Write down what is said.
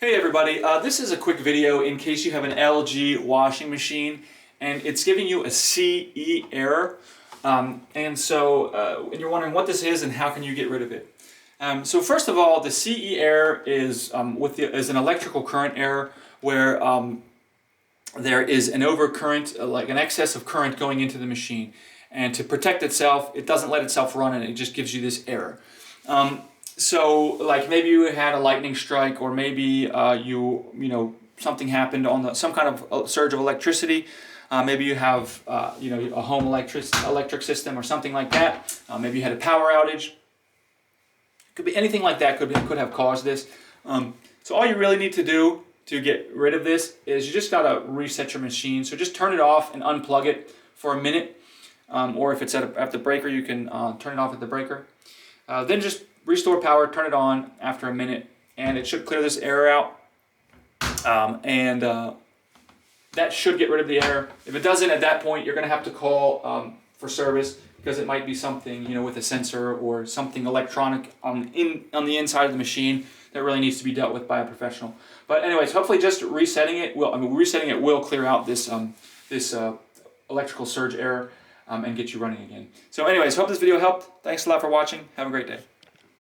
Hey everybody, this is a quick video in case you have an LG washing machine and it's giving you a CE error. And you're wondering what this is and how can you get rid of it. So first of all, the CE error is is an electrical current error where there is an overcurrent, like an excess of current going into the machine. And to protect itself, it doesn't let itself run and it just gives you this error. So like maybe you had a lightning strike, or maybe something happened on some kind of surge of electricity. Maybe you have a home electric system or something like that. Maybe you had a power outage. Could be anything like that. Could have caused this. So all you really need to do to get rid of this is you just gotta reset your machine. So just turn it off and unplug it for a minute, or if it's at the breaker, you can turn it off at the breaker. Then just restore power, turn it on after a minute, and it should clear this error out. That should get rid of the error. If it doesn't, at that point, you're going to have to call for service, because it might be something with a sensor or something electronic on the inside of the machine that really needs to be dealt with by a professional. But anyways, hopefully just resetting it will clear out this electrical surge error and get you running again. So anyways, hope this video helped. Thanks a lot for watching. Have a great day.